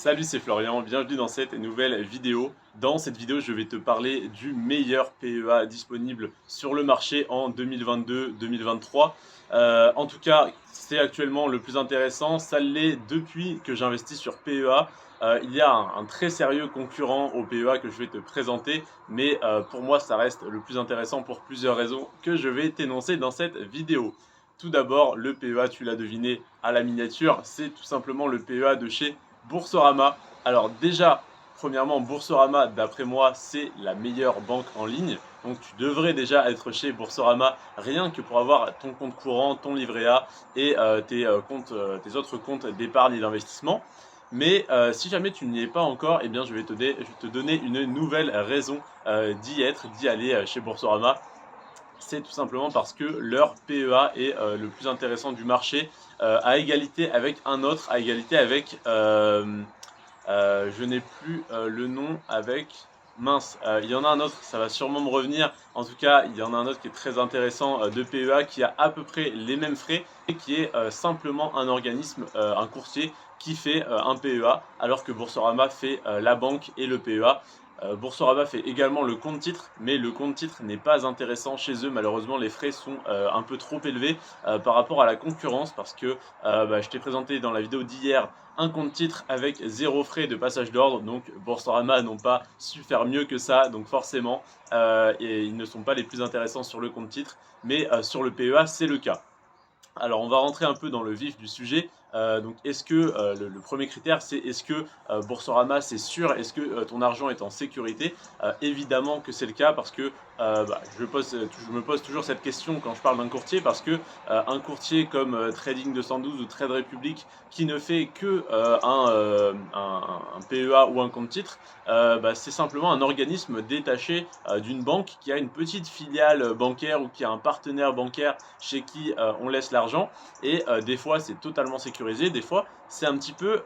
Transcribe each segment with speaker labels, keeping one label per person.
Speaker 1: Salut, c'est Florian, bienvenue dans cette nouvelle vidéo. Dans cette vidéo, je vais te parler du meilleur PEA disponible sur le marché en 2022-2023. En tout cas, c'est actuellement le plus intéressant. Ça l'est depuis que j'investis sur PEA. Il y a un très sérieux concurrent au PEA que je vais te présenter, mais pour moi, ça reste le plus intéressant pour plusieurs raisons que je vais t'énoncer dans cette vidéo. Tout d'abord, le PEA, tu l'as deviné à la miniature, c'est tout simplement le PEA de chez Boursorama. Alors déjà, premièrement, Boursorama, d'après moi, c'est la meilleure banque en ligne. Donc tu devrais déjà être chez Boursorama rien que pour avoir ton compte courant, ton livret A et tes autres comptes d'épargne et d'investissement. Mais si jamais tu n'y es pas encore, eh bien, je vais te donner une nouvelle raison d'y aller chez Boursorama. C'est tout simplement parce que leur PEA est le plus intéressant du marché, à égalité avec un autre, à égalité avec, je n'ai plus le nom avec, mince, il y en a un autre, ça va sûrement me revenir, en tout cas il y en a un autre qui est très intéressant de PEA, qui a à peu près les mêmes frais, et qui est simplement un organisme, un courtier, qui fait un PEA, alors que Boursorama fait la banque et le PEA. Boursorama fait également le compte titre, mais le compte titre n'est pas intéressant chez eux. Malheureusement, les frais sont un peu trop élevés par rapport à la concurrence, parce que je t'ai présenté dans la vidéo d'hier un compte titre avec 0 frais de passage d'ordre. Donc Boursorama n'ont pas su faire mieux que ça, donc forcément et ils ne sont pas les plus intéressants sur le compte titre, mais sur le PEA c'est le cas. Alors on va rentrer un peu dans le vif du sujet. Donc est-ce que le premier critère, c'est est-ce que Boursorama c'est sûr, est-ce que ton argent est en sécurité? Évidemment que c'est le cas, parce que je me pose toujours cette question quand je parle d'un courtier, parce que un courtier comme Trading 212 ou Trade Republic, qui ne fait que un PEA ou un compte titre, c'est simplement un organisme détaché d'une banque qui a une petite filiale bancaire ou qui a un partenaire bancaire chez qui on laisse l'argent. Et des fois c'est totalement sécurisé, des fois c'est un petit peu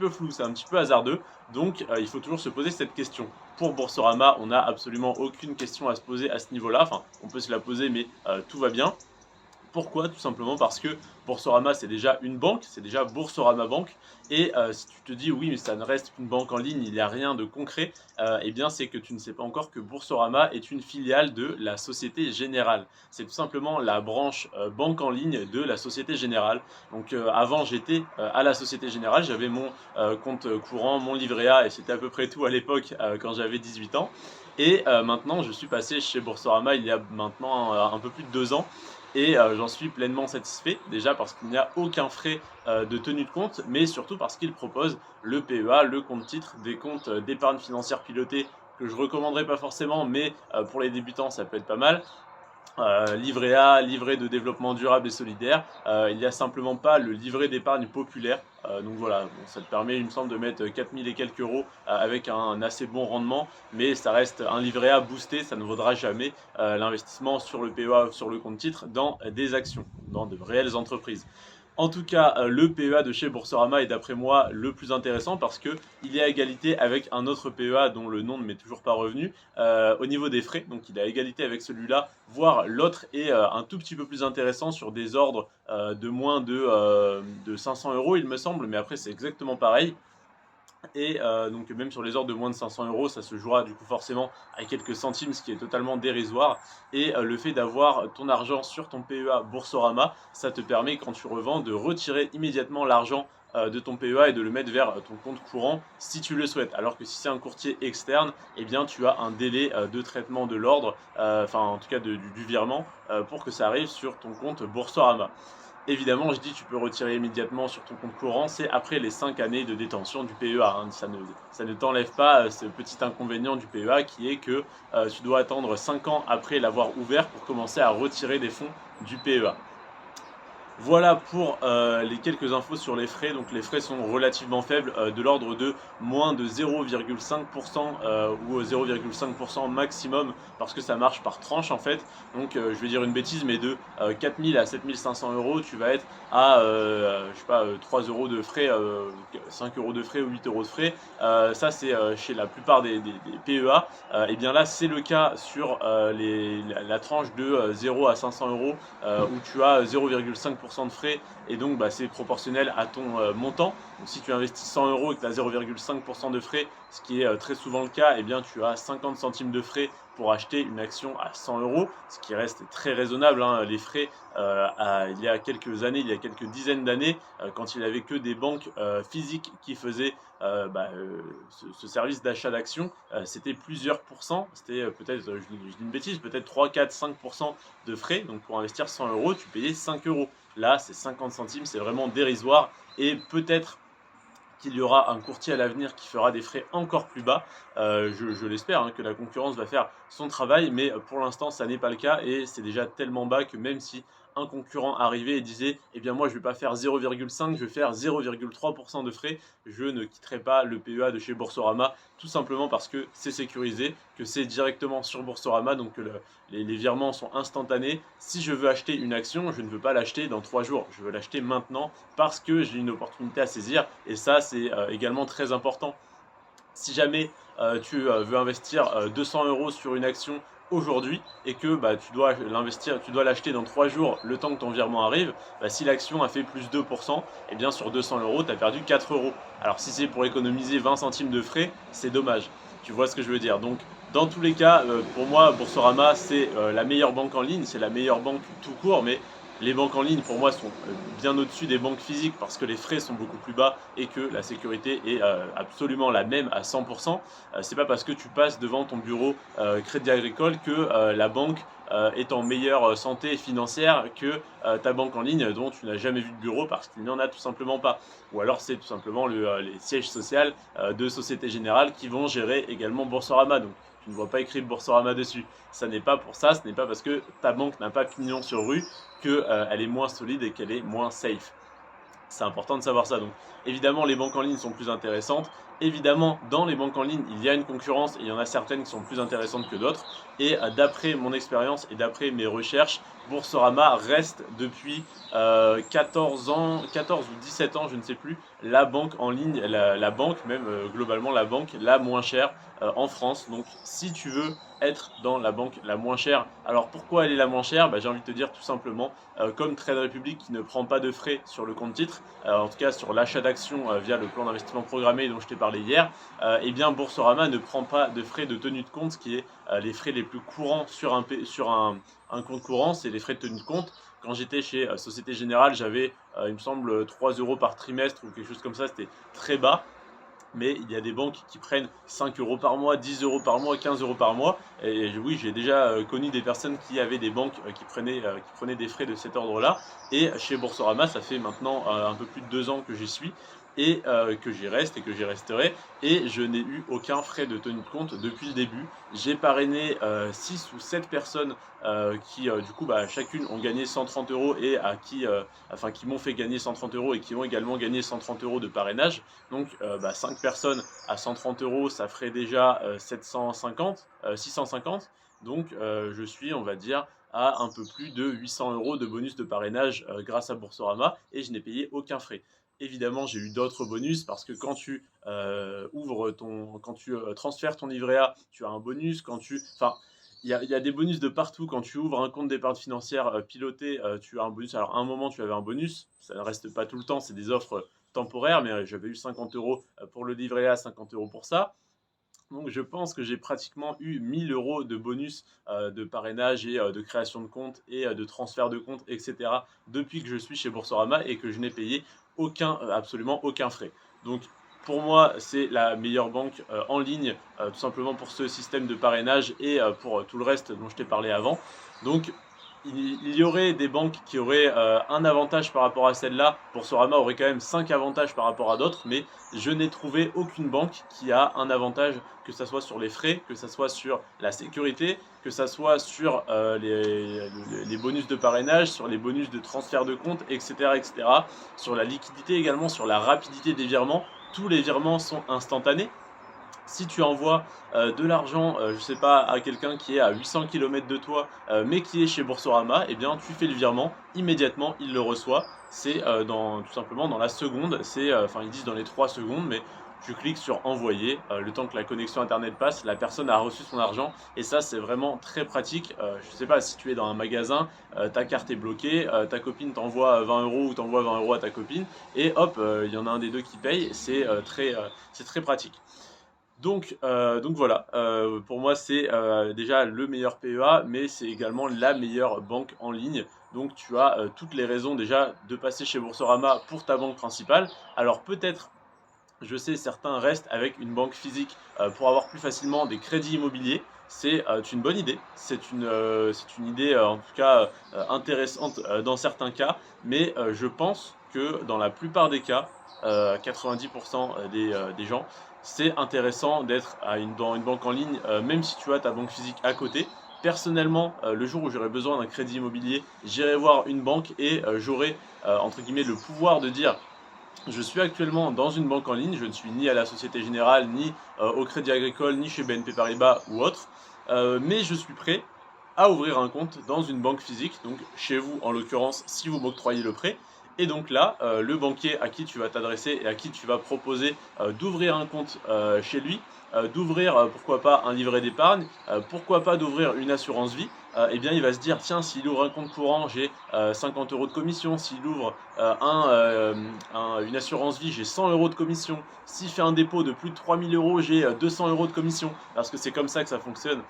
Speaker 1: flou, c'est un petit peu hasardeux. Donc il faut toujours se poser cette question. Pour Boursorama, on n'a absolument aucune question à se poser à ce niveau-là. Enfin, on peut se la poser, mais tout va bien. Pourquoi? Tout simplement parce que Boursorama, c'est déjà une banque, c'est déjà Boursorama Banque. Et si tu te dis oui, mais ça ne reste qu'une banque en ligne, il n'y a rien de concret, eh bien c'est que tu ne sais pas encore que Boursorama est une filiale de la Société Générale. C'est tout simplement la branche banque en ligne de la Société Générale. Donc avant, j'étais à la Société Générale, j'avais mon compte courant, mon livret A, et c'était à peu près tout à l'époque quand j'avais 18 ans. Et maintenant, je suis passé chez Boursorama il y a maintenant un peu plus de 2 ans. Et j'en suis pleinement satisfait, déjà parce qu'il n'y a aucun frais de tenue de compte, mais surtout parce qu'il propose le PEA, le compte titre, des comptes d'épargne financière pilotée que je ne recommanderais pas forcément, mais pour les débutants ça peut être pas mal. Livret A, livret de développement durable et solidaire. Il n'y a simplement pas le livret d'épargne populaire. Donc voilà, bon, ça te permet, il me semble, de mettre 4000 et quelques euros avec un assez bon rendement, mais ça reste un livret A boosté, ça ne vaudra jamais l'investissement sur le PEA ou sur le compte titre dans des actions, dans de réelles entreprises. En tout cas, le PEA de chez Boursorama est d'après moi le plus intéressant, parce qu'il est à égalité avec un autre PEA dont le nom ne m'est toujours pas revenu au niveau des frais. Donc il est à égalité avec celui-là, voire l'autre est un tout petit peu plus intéressant sur des ordres de moins de 500 euros il me semble, mais après c'est exactement pareil. Et donc même sur les ordres de moins de 500 euros, ça se jouera du coup forcément à quelques centimes, ce qui est totalement dérisoire. Et le fait d'avoir ton argent sur ton PEA Boursorama, ça te permet, quand tu revends, de retirer immédiatement l'argent de ton PEA et de le mettre vers ton compte courant si tu le souhaites. Alors que si c'est un courtier externe, eh bien tu as un délai de traitement de l'ordre, enfin en tout cas du virement, pour que ça arrive sur ton compte Boursorama. Évidemment, je dis tu peux retirer immédiatement sur ton compte courant, c'est après les 5 années de détention du PEA. Hein. Ça ne t'enlève pas ce petit inconvénient du PEA, qui est que tu dois attendre 5 ans après l'avoir ouvert pour commencer à retirer des fonds du PEA. Voilà pour les quelques infos sur les frais. Donc les frais sont relativement faibles, de l'ordre de moins de 0,5% ou 0,5% maximum, parce que ça marche par tranche en fait. Donc je vais dire une bêtise, mais de 4000 à 7500 euros, tu vas être à je sais pas, 3 euros de frais, 5 euros de frais ou 8 euros de frais. Ça c'est chez la plupart des PEA. Et bien là c'est le cas sur la tranche de 0 à 500 euros, où tu as 0,5% 5% de frais et donc bah, c'est proportionnel à ton montant. Donc si tu investis 100 € et que tu as 0,5% de frais, ce qui est très souvent le cas, eh bien tu as 50 centimes de frais pour acheter une action à 100 €, ce qui reste très raisonnable, hein. Les frais, il y a quelques années, il y a quelques dizaines d'années, quand il n'y avait que des banques physiques qui faisaient ce service d'achat d'actions, c'était plusieurs pourcents, c'était peut-être, je dis une bêtise, peut-être 3, 4, 5% de frais. Donc pour investir 100 €, tu payais 5 €. Là, c'est 50 centimes, c'est vraiment dérisoire. Et peut-être qu'il y aura un courtier à l'avenir qui fera des frais encore plus bas. Je l'espère, hein, que la concurrence va faire son travail, mais pour l'instant, ça n'est pas le cas et c'est déjà tellement bas que même si un concurrent arrivait et disait « Eh bien moi, je ne vais pas faire 0,5, je vais faire 0,3% de frais », je ne quitterai pas le PEA de chez Boursorama, tout simplement parce que c'est sécurisé, que c'est directement sur Boursorama, donc que les virements sont instantanés. Si je veux acheter une action, je ne veux pas l'acheter dans 3 jours, je veux l'acheter maintenant parce que j'ai une opportunité à saisir et ça, c'est également très important. Si jamais tu veux investir 200 € sur une action aujourd'hui et que bah, tu dois l'acheter dans 3 jours, le temps que ton virement arrive, bah, si l'action a fait plus 2%, et bien sur 200 €, tu as perdu 4 €. Alors si c'est pour économiser 20 centimes de frais, c'est dommage. Tu vois ce que je veux dire. Donc dans tous les cas, pour moi, Boursorama, c'est la meilleure banque en ligne, c'est la meilleure banque tout court, mais les banques en ligne, pour moi, sont bien au-dessus des banques physiques parce que les frais sont beaucoup plus bas et que la sécurité est absolument la même à 100%. C'est pas parce que tu passes devant ton bureau Crédit Agricole que la banque est en meilleure santé financière que ta banque en ligne dont tu n'as jamais vu de bureau parce qu'il n'y en a tout simplement pas. Ou alors c'est tout simplement les sièges sociaux de Société Générale qui vont gérer également Boursorama. Donc tu ne vois pas écrit Boursorama dessus. Ça n'est pas pour ça, ce n'est pas parce que ta banque n'a pas pignon sur rue qu'elle est moins solide et qu'elle est moins safe. C'est important de savoir ça. Donc évidemment, les banques en ligne sont plus intéressantes. Évidemment, dans les banques en ligne, il y a une concurrence et il y en a certaines qui sont plus intéressantes que d'autres. Et d'après mon expérience et d'après mes recherches, Boursorama reste depuis 14 ans, 14 ou 17 ans, je ne sais plus, la banque en ligne, la banque, même globalement la banque la moins chère en France. Donc si tu veux être dans la banque la moins chère, alors pourquoi elle est la moins chère? J'ai envie de te dire tout simplement, comme Trade Republic qui ne prend pas de frais sur le compte titre, en tout cas sur l'achat d'actions via le plan d'investissement programmé dont je t'ai parlé hier, et bien Boursorama ne prend pas de frais de tenue de compte, qui est les frais les plus courants sur un compte courant, c'est les frais de tenue de compte. Quand j'étais chez Société Générale, j'avais, il me semble, 3 € par trimestre ou quelque chose comme ça, c'était très bas. Mais il y a des banques qui prennent 5 € par mois, 10 € par mois, 15 € par mois. Et oui, j'ai déjà connu des personnes qui avaient des banques qui prenaient des frais de cet ordre-là. Et chez Boursorama, ça fait maintenant un peu plus de 2 ans que j'y suis et que j'y reste et que j'y resterai. Et je n'ai eu aucun frais de tenue de compte depuis le début. J'ai parrainé 6 ou 7 personnes qui, du coup, chacune ont gagné 130 € et qui m'ont fait gagner 130 € et qui ont également gagné 130 € de parrainage. Donc 5 personnes à 130 €, ça ferait déjà 650. Donc je suis, on va dire, à un peu plus de 800 € de bonus de parrainage grâce à Boursorama et je n'ai payé aucun frais. Évidemment, j'ai eu d'autres bonus parce que quand tu transfères ton livret A, tu as un bonus. Il y a des bonus de partout. Quand tu ouvres un compte d'épargne financière piloté, tu as un bonus. Alors, à un moment, tu avais un bonus. Ça ne reste pas tout le temps. C'est des offres temporaires, mais j'avais eu 50 € pour le livret A, 50 € pour ça. Donc je pense que j'ai pratiquement eu 1000 € de bonus de parrainage et de création de compte et de transfert de compte, etc. depuis que je suis chez Boursorama et que je n'ai payé absolument aucun frais. Donc pour moi, c'est la meilleure banque en ligne, tout simplement pour ce système de parrainage et pour tout le reste dont je t'ai parlé avant. Donc il y aurait des banques qui auraient un avantage par rapport à celle-là. Boursorama aurait quand même 5 avantages par rapport à d'autres, mais je n'ai trouvé aucune banque qui a un avantage, que ce soit sur les frais, que ce soit sur la sécurité, que ce soit sur les bonus de parrainage, sur les bonus de transfert de compte, etc., etc. Sur la liquidité également, sur la rapidité des virements. Tous les virements sont instantanés. Si tu envoies de l'argent, je ne sais pas, à quelqu'un qui est à 800 km de toi, mais qui est chez Boursorama, eh bien tu fais le virement, immédiatement il le reçoit. C'est tout simplement dans la seconde, ils disent dans les 3 secondes, mais tu cliques sur envoyer, le temps que la connexion internet passe, la personne a reçu son argent et ça c'est vraiment très pratique. Je sais pas, si tu es dans un magasin, ta carte est bloquée, ta copine t'envoie 20 € ou t'envoie 20 € à ta copine et hop, il y en a un des deux qui paye, c'est très pratique. Donc voilà, pour moi c'est déjà le meilleur PEA, mais c'est également la meilleure banque en ligne. Donc tu as toutes les raisons déjà de passer chez Boursorama pour ta banque principale. Alors peut-être, je sais, certains restent avec une banque physique pour avoir plus facilement des crédits immobiliers. C'est une bonne idée, c'est une idée en tout cas intéressante dans certains cas, mais je pense que dans la plupart des cas, 90% des gens, c'est intéressant d'être dans une banque en ligne, même si tu as ta banque physique à côté. Personnellement, le jour où j'aurai besoin d'un crédit immobilier, j'irai voir une banque et j'aurai entre guillemets le pouvoir de dire je suis actuellement dans une banque en ligne, je ne suis ni à la Société Générale, ni au Crédit Agricole, ni chez BNP Paribas ou autre, mais je suis prêt à ouvrir un compte dans une banque physique, donc chez vous en l'occurrence si vous m'octroyez le prêt. Et donc là, le banquier à qui tu vas t'adresser et à qui tu vas proposer d'ouvrir un compte chez lui, d'ouvrir pourquoi pas un livret d'épargne, pourquoi pas d'ouvrir une assurance vie, eh bien il va se dire tiens, s'il ouvre un compte courant j'ai 50 € de commission, s'il ouvre une assurance vie j'ai 100 € de commission, s'il fait un dépôt de plus de 3000 € j'ai 200 € de commission, parce que c'est comme ça que ça fonctionne.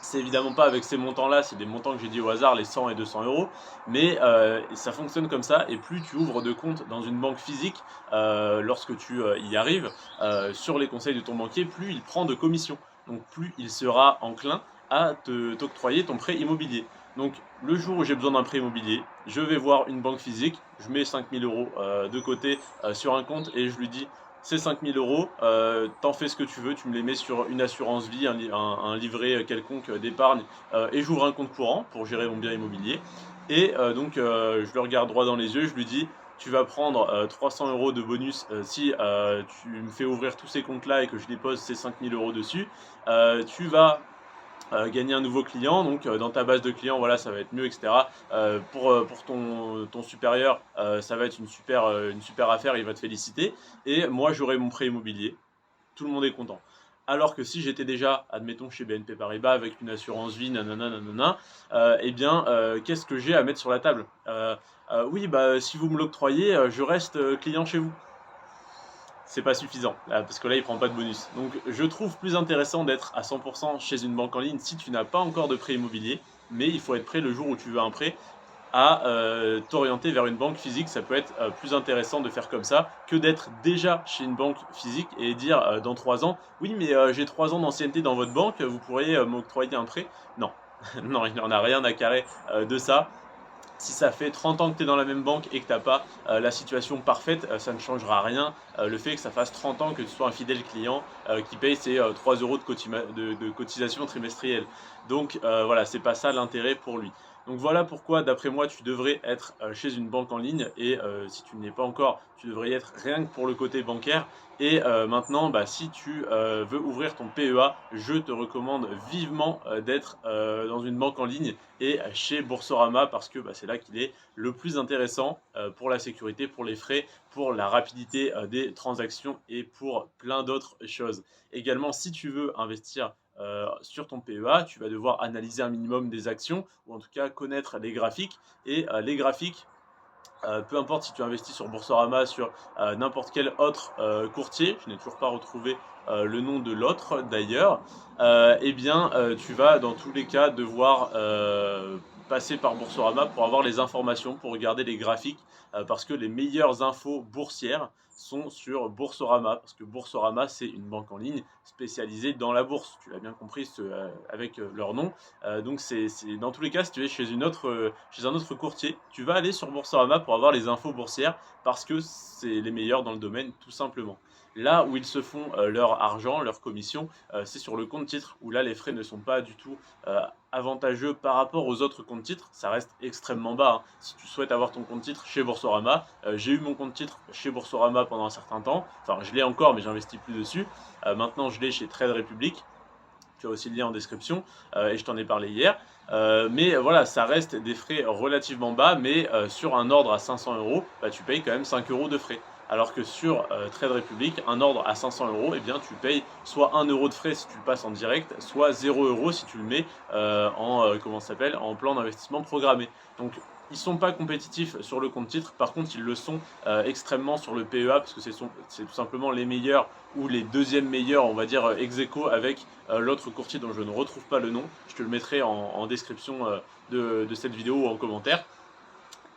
Speaker 1: C'est évidemment pas avec ces montants-là, c'est des montants que j'ai dit au hasard, les 100 et 200 €, mais ça fonctionne comme ça, et plus tu ouvres de compte dans une banque physique, lorsque tu y arrives, sur les conseils de ton banquier, plus il prend de commission, donc plus il sera enclin à t'octroyer ton prêt immobilier. Donc le jour où j'ai besoin d'un prêt immobilier, je vais voir une banque physique, je mets 5000 € de côté sur un compte et je lui dis c'est 5000 €, t'en fais ce que tu veux, tu me les mets sur une assurance vie, un livret quelconque d'épargne, et j'ouvre un compte courant pour gérer mon bien immobilier. Et donc je le regarde droit dans les yeux, je lui dis tu vas prendre 300 € de bonus si tu me fais ouvrir tous ces comptes-là et que je dépose ces 5000 € dessus. Tu vas gagner un nouveau client, donc dans ta base de clients, voilà, ça va être mieux, etc. Pour ton supérieur, ça va être une super affaire, il va te féliciter, et moi j'aurai mon prêt immobilier, tout le monde est content. Alors que si j'étais déjà, admettons, chez BNP Paribas avec une assurance vie, nanana, nanana, eh bien, qu'est-ce que j'ai à mettre sur la table? Oui, bah, si vous me l'octroyez, je reste client chez vous. C'est pas suffisant, parce que là il prend pas de bonus. Donc je trouve plus intéressant d'être à 100% chez une banque en ligne si tu n'as pas encore de prêt immobilier, mais il faut être prêt le jour où tu veux un prêt à t'orienter vers une banque physique. Ça peut être plus intéressant de faire comme ça que d'être déjà chez une banque physique et dire dans 3 ans, oui mais j'ai 3 ans d'ancienneté dans votre banque, vous pourriez m'octroyer un prêt. Non, non, il n'en a rien à carrer de ça. Si ça fait 30 ans que tu es dans la même banque et que tu n'as pas la situation parfaite, ça ne changera rien. Le fait que ça fasse 30 ans que tu sois un fidèle client qui paye ses 3 € de cotisation trimestrielle. Donc voilà, c'est pas ça l'intérêt pour lui. Donc voilà pourquoi, d'après moi, tu devrais être chez une banque en ligne, et si tu ne l'es pas encore, tu devrais y être rien que pour le côté bancaire. Et maintenant, bah, si tu veux ouvrir ton PEA, je te recommande vivement d'être dans une banque en ligne et chez Boursorama, parce que bah, c'est là qu'il est le plus intéressant pour la sécurité, pour les frais, pour la rapidité des transactions et pour plein d'autres choses. Également, si tu veux investir sur ton PEA, tu vas devoir analyser un minimum des actions, ou en tout cas connaître les graphiques. Et les graphiques, peu importe si tu investis sur Boursorama, sur n'importe quel autre courtier, je n'ai toujours pas retrouvé le nom de l'autre d'ailleurs, eh bien tu vas dans tous les cas devoir passer par Boursorama pour avoir les informations, pour regarder les graphiques, parce que les meilleures infos boursières sont sur Boursorama, parce que Boursorama c'est une banque en ligne spécialisée dans la bourse, tu l'as bien compris avec leur nom. Donc dans tous les cas, si tu es chez chez un autre courtier, tu vas aller sur Boursorama pour avoir les infos boursières, parce que c'est les meilleurs dans le domaine, tout simplement. Là où ils se font leur argent, leur commission, c'est sur le compte titre, où là les frais ne sont pas du tout avantageux par rapport aux autres comptes titres. Ça reste extrêmement bas, hein. Si tu souhaites avoir ton compte titre chez Boursorama, j'ai eu mon compte titre chez Boursorama pendant un certain temps, enfin je l'ai encore mais j'investis plus dessus. Maintenant je l'ai chez Trade Republic. Tu as aussi le lien en description, et je t'en ai parlé hier. Mais voilà, ça reste des frais relativement bas, mais sur un ordre à 500 €, bah, tu payes quand même 5 € de frais. alors que sur Trade Republic, un ordre à 500 €, eh bien tu payes soit 1 € de frais si tu le passes en direct, soit 0 € si tu le mets en plan d'investissement programmé. Donc ils sont pas compétitifs sur le compte titre, par contre ils le sont extrêmement sur le PEA, parce que c'est tout simplement les meilleurs ou les deuxièmes meilleurs, on va dire ex aequo avec l'autre courtier dont je ne retrouve pas le nom. Je te le mettrai en description de cette vidéo ou en commentaire.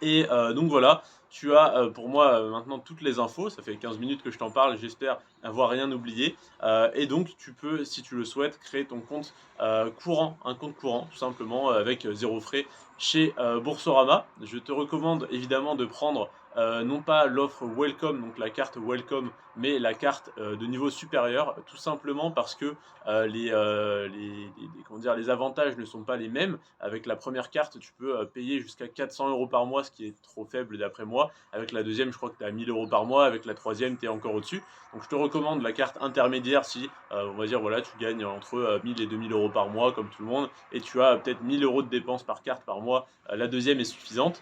Speaker 1: Et donc voilà, tu as pour moi maintenant toutes les infos, ça fait 15 minutes que je t'en parle, j'espère avoir rien oublié. Et donc tu peux, si tu le souhaites, créer ton compte courant, un compte courant tout simplement avec zéro frais chez Boursorama. Je te recommande évidemment de prendre non pas l'offre Welcome, donc la carte Welcome, mais la carte de niveau supérieur, tout simplement parce que les avantages ne sont pas les mêmes. Avec la première carte, tu peux payer jusqu'à 400 € par mois, ce qui est trop faible d'après moi. Avec la deuxième, je crois que tu es à 1000 € par mois. Avec la troisième, tu es encore au-dessus. Donc je te recommande la carte intermédiaire si, on va dire, voilà, tu gagnes entre 1000 et 2000 € par mois, comme tout le monde, et tu as peut-être 1000 € de dépenses par carte par mois. La deuxième est suffisante.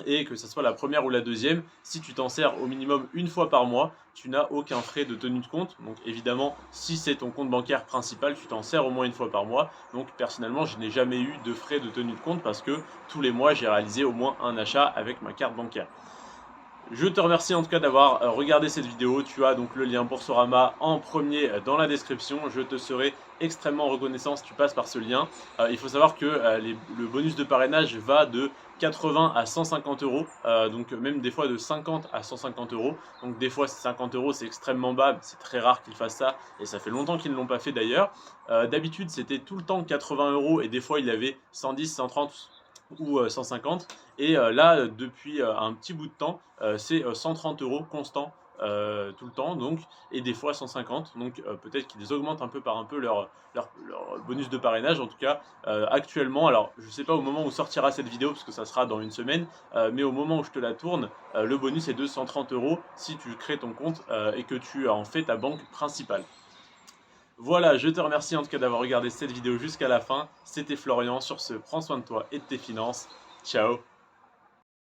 Speaker 1: Et que ce soit la première ou la deuxième, si tu t'en sers au minimum une fois par mois, tu n'as aucun frais de tenue de compte. Donc évidemment, si c'est ton compte bancaire principal, tu t'en sers au moins une fois par mois. Donc personnellement, je n'ai jamais eu de frais de tenue de compte parce que tous les mois, j'ai réalisé au moins un achat avec ma carte bancaire. Je te remercie en tout cas d'avoir regardé cette vidéo. Tu as donc le lien Boursorama en premier dans la description. Je te serai extrêmement reconnaissant si tu passes par ce lien. Il faut savoir que le bonus de parrainage va de 80 à 150 €, donc même des fois de 50 à 150 €. Donc des fois c'est 50 €, c'est extrêmement bas, c'est très rare qu'ils fassent ça et ça fait longtemps qu'ils ne l'ont pas fait d'ailleurs. D'habitude c'était tout le temps 80 € et des fois il y avait 110, 130 ou 150, et là depuis un petit bout de temps c'est 130 € constant tout le temps, donc, et des fois 150, donc peut-être qu'ils augmentent un peu par un peu leur bonus de parrainage. En tout cas actuellement, alors je sais pas au moment où sortira cette vidéo parce que ça sera dans une semaine, mais au moment où je te la tourne, le bonus est de 130 € si tu crées ton compte et que tu en fais ta banque principale. Voilà, je te remercie en tout cas d'avoir regardé cette vidéo jusqu'à la fin. C'était Florian, sur ce, prends soin de toi et de tes finances. Ciao.